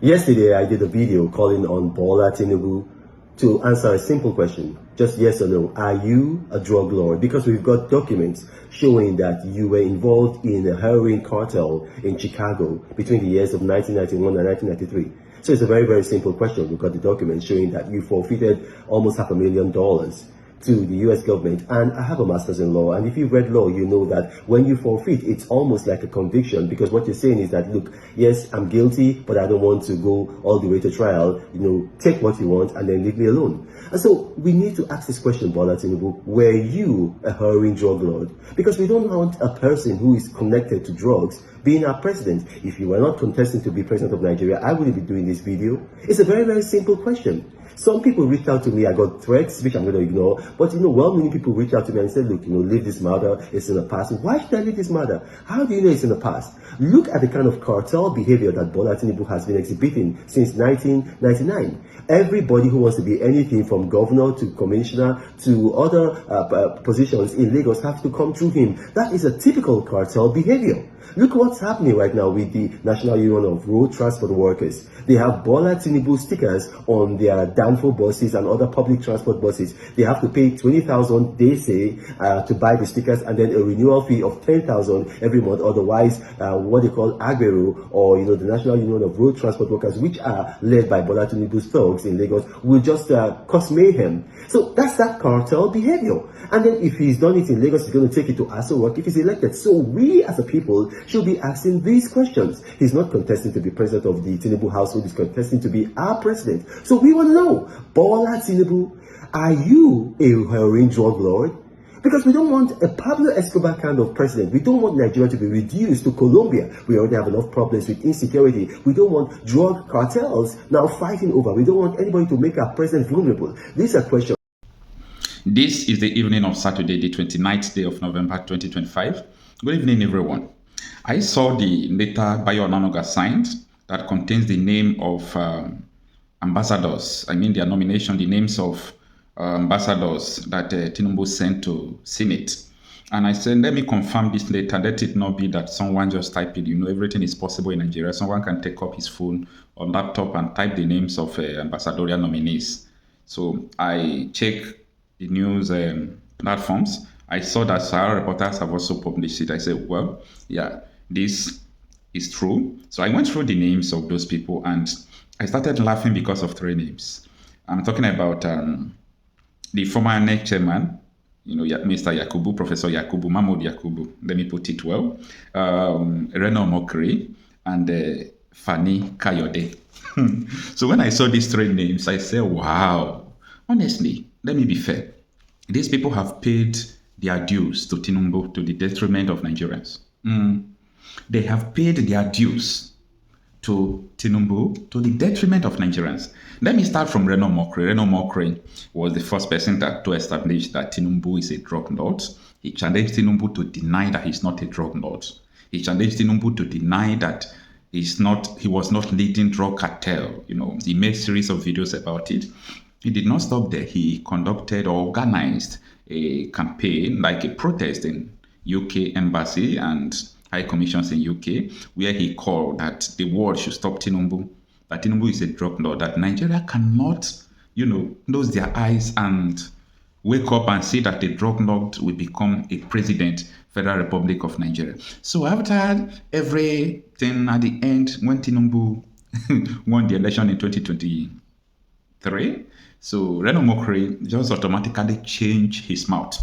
Yesterday, I did a video calling on Bola Tinubu to answer a simple question, just yes or no. Are you a drug lord? Because we've got documents showing that you were involved in a heroin cartel in Chicago between the years of 1991 and 1993. So it's a very, very simple question. We've got the documents showing that you forfeited almost $500,000 to the US government. And I have a master's in law, and if you've read law, you know that when you forfeit, it's almost like a conviction, because what you're saying is that, look, yes, I'm guilty, but I don't want to go all the way to trial. Take what you want and then leave me alone. And so we need to ask this question, Bola Tinubu: were you a heroin drug lord? Because we don't want a person who is connected to drugs being our president. If you were not contesting to be president of Nigeria, I wouldn't be doing this video. It's a very, very simple question. Some people reached out to me. I got threats, which I'm going to ignore. But well-meaning people reached out to me and said, look, leave this matter. It's in the past. Why should I leave this matter? How do you know it's in the past? Look at the kind of cartel behavior that Bola Tinubu has been exhibiting since 1999. Everybody who wants to be anything from governor to commissioner to other positions in Lagos have to come through him. That is a typical cartel behavior. Look what's happening right now with the National Union of Road Transport Workers. They have Bola Tinubu stickers on their Danfo buses and other public transport buses. They have to pay 20,000, they say, to buy the stickers, and then a renewal fee of 10,000 every month. Otherwise, what they call Agbero, or the National Union of Road Transport Workers, which are led by Bola Tinubu's thugs in Lagos, will just cause mayhem. So that's that cartel behavior. And then if he's done it in Lagos, he's going to take it to Aso Rock if he's elected. So we as a people should be asking these questions. He's not contesting to be president of the Tinubu household. He's contesting to be our president. So we want to know, Bola Tinubu, are you a heroin drug lord? Because we don't want a Pablo Escobar kind of president. We don't want Nigeria to be reduced to Colombia. We already have enough problems with insecurity. We don't want drug cartels now fighting over. We don't want anybody to make our president vulnerable. These are questions. This is the evening of Saturday, the 29th day of November 2025. Good evening, everyone. I saw the letter Bayo Onanuga signed that contains the name of ambassadors. I mean their nomination, the names of ambassadors that Tinubu sent to Senate. And I said, let me confirm this later. Let it not be that someone just type it. Everything is possible in Nigeria. Someone can take up his phone or laptop and type the names of ambassadorial nominees. So I checked the news platforms. I saw that Sahara reporters have also published it. I said, well, yeah, this is true. So I went through the names of those people and I started laughing because of three names. I'm talking about the former INEC chairman, Mr. Yakubu, Professor Yakubu, Mahmoud Yakubu, let me put it well, Reno Omokri, and Fani Kayode. So when I saw these three names, I said, wow, honestly, let me be fair. These people have paid their dues to Tinubu to the detriment of Nigerians. They have paid their dues to Tinubu to the detriment of Nigerians. Let me start from Reno Omokri. Reno Omokri was the first person to establish that Tinubu is a drug lord. He challenged Tinubu to deny that he's not a drug lord. He challenged Tinubu to deny that he was not leading drug cartel. He made a series of videos about it. He did not stop there. He conducted or organized a campaign, like a protest in UK embassy and high commissions in UK, where he called that the world should stop Tinubu, that Tinubu is a drug lord, that Nigeria cannot, close their eyes and wake up and see that the drug lord will become a president, Federal Republic of Nigeria. So after everything at the end, when Tinubu won the election in 2023, so Reno Omokri just automatically changed his mouth.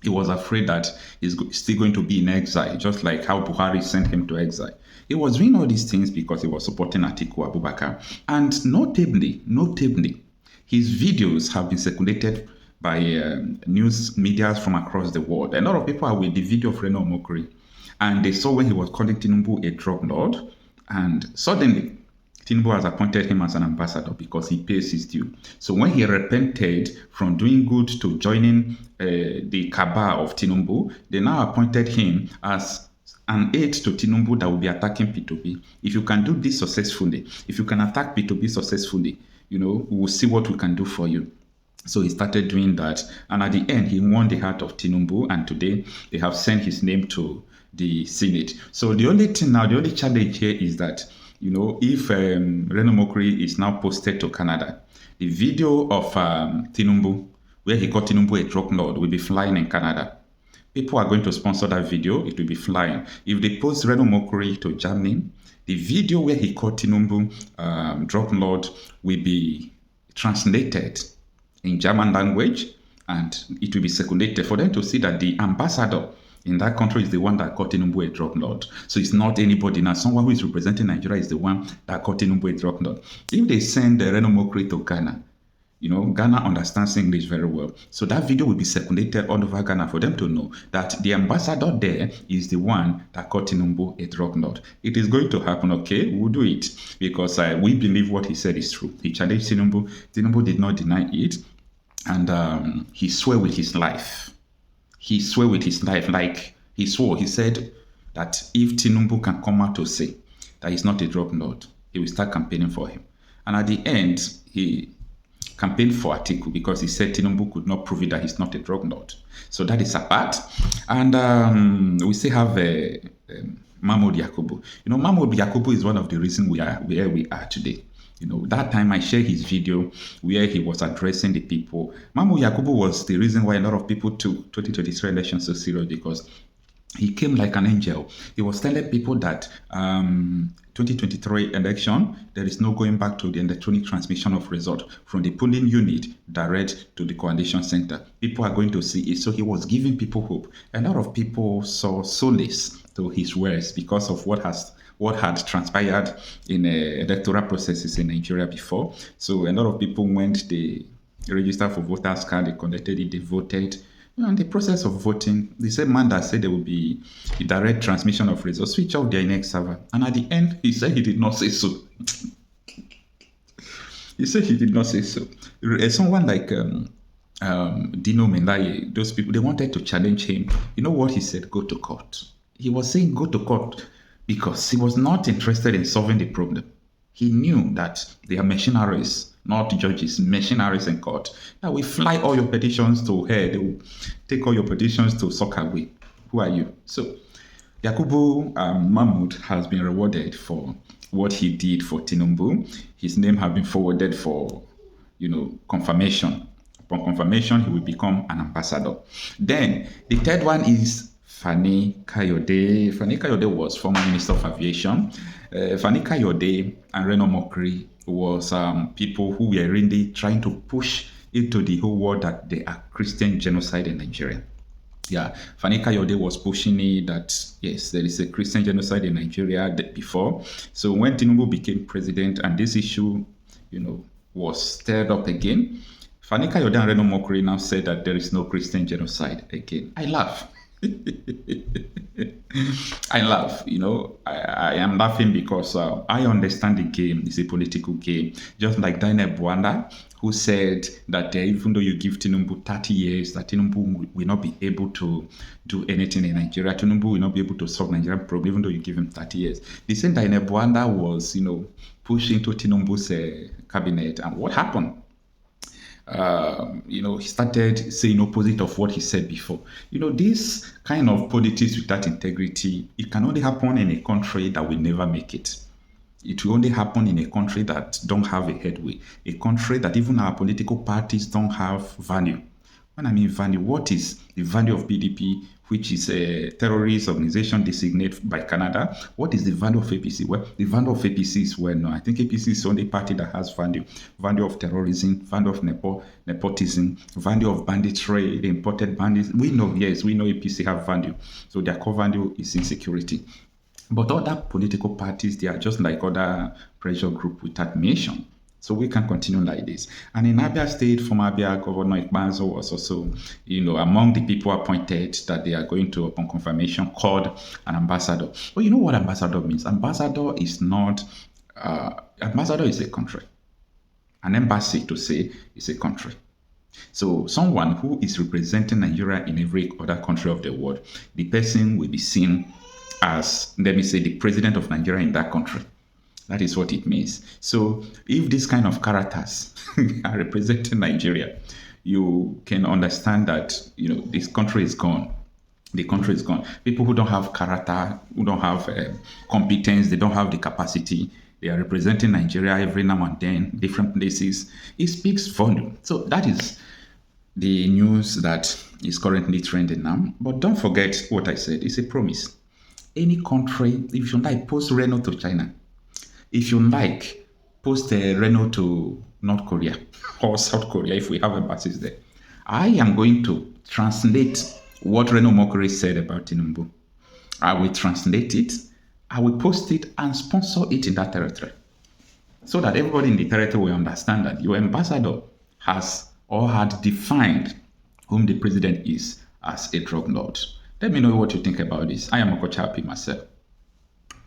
He was afraid that he's still going to be in exile, just like how Buhari sent him to exile. He was doing all these things because he was supporting Atiku Abubakar. And notably, his videos have been circulated by news media from across the world. A lot of people are with the video of Reno Omokri, and they saw when he was calling Tinubu a drug lord, and suddenly Tinubu has appointed him as an ambassador because he pays his due. So when he repented from doing good to joining the cabal of Tinubu, they now appointed him as an aide to Tinubu that will be attacking P2P. If you can do this successfully, if you can attack P2P successfully, we will see what we can do for you. So he started doing that. And at the end, he won the heart of Tinubu. And today, they have sent his name to the Senate. So the only thing now, the only challenge here is that if Reno Omokri is now posted to Canada, the video of Tinubu, where he called Tinubu a drug lord, will be flying in Canada. People are going to sponsor that video. It will be flying. If they post Reno Omokri to Germany, the video where he called Tinubu drug lord will be translated in German language, and it will be circulated for them to see that the ambassador in that country is the one that called Tinubu a drug lord. So it's not anybody now. Someone who is representing Nigeria is the one that called Tinubu a drug lord. If they send the Reno Omokri to Ghana, Ghana understands English very well. So that video will be circulated all over Ghana for them to know that the ambassador there is the one that called Tinubu a drug lord. It is going to happen, okay? We'll do it because we believe what he said is true. He challenged Tinubu. Tinubu did not deny it. And he swore with his life. He swore with his life, like he swore. He said that if Tinubu can come out to say that he's not a drug lord, he will start campaigning for him. And at the end, he campaigned for Atiku because he said Tinubu could not prove it that he's not a drug lord. So that is apart. And we still have Mahmoud Yakubu. Mahmoud Yakubu is one of the reasons we are where we are today. That time I shared his video where he was addressing the people. Mahmoud Yakubu was the reason why a lot of people took 2023 elections so serious, because he came like an angel. He was telling people that 2023 election, there is no going back to the electronic transmission of result from the polling unit direct to the coalition center. People are going to see it. So he was giving people hope. A lot of people saw solace to his words because of what had transpired in electoral processes in Nigeria before. So a lot of people went, they registered for voters card, they collected it, they voted. And the process of voting, the same man that said there will be a direct transmission of results, switch off the INEC server. And at the end, he said he did not say so. He said he did not say so. Someone like Dino Mendaye, those people, they wanted to challenge him. You know what he said? Go to court. He was saying go to court because he was not interested in solving the problem. He knew that they are machineries, not judges, machineries in court. That will fly all your petitions to hell. They will take all your petitions to Sokaway. Who are you? So, Yakubu Mahmoud has been rewarded for what he did for Tinubu. His name has been forwarded for, confirmation. Upon confirmation, he will become an ambassador. Then, the third one is Fani Kayode. Fani Kayode was former Minister of Aviation. Fani Kayode and Reno Omokri was people who were really trying to push into the whole world that there are Christian genocide in Nigeria. Yeah, Fani Kayode was pushing it that, yes, there is a Christian genocide in Nigeria before. So when Tinubu became president and this issue, was stirred up again, Fani Kayode and Reno Omokri now said that there is no Christian genocide again. I laugh. I laugh, I am laughing because I understand the game is a political game. Just like Daniel Bwanda, who said that even though you give Tinubu 30 years, that Tinubu will not be able to do anything in Nigeria. Tinubu will not be able to solve Nigerian problem, even though you give him 30 years. The same Daniel Bwanda was, pushed into Tinubu's cabinet. And what happened? He started saying opposite of what he said before. This kind of politics without integrity, it can only happen in a country that will never make it. It will only happen in a country that don't have a headway, a country that even our political parties don't have value. When I mean value, what is the value of PDP, which is a terrorist organization designated by Canada? What is the value of APC? Well, the value of APC is well known. I think APC is the only party that has value. Value of terrorism, value of nepotism, value of banditry, the imported bandits. We know APC have value. So their core value is insecurity. But other political parties, they are just like other pressure group without mission. So we can continue like this. And in Abia State, former Abia Governor Ikpeazu was also, among the people appointed that they are going to, upon confirmation, called an ambassador. But you know what ambassador means? Ambassador is a country. An embassy, to say, is a country. So someone who is representing Nigeria in every other country of the world, the person will be seen as, let me say, the president of Nigeria in that country. That is what it means. So if these kind of characters are representing Nigeria, you can understand that, this country is gone. The country is gone. People who don't have character, who don't have competence, they don't have the capacity, They are representing Nigeria every now and then, different places. It speaks volume. So that is the news that is currently trending now. But don't forget what I said. It's a promise. Any country, if you like, post Reno to China. If you like, post Reno to North Korea or South Korea if we have embassies there. I am going to translate what Reno Omokri said about Tinubu. I will translate it, I will post it and sponsor it in that territory so that everybody in the territory will understand that your ambassador has or had defined whom the president is as a drug lord. Let me know what you think about this. I am Okocha Marcel.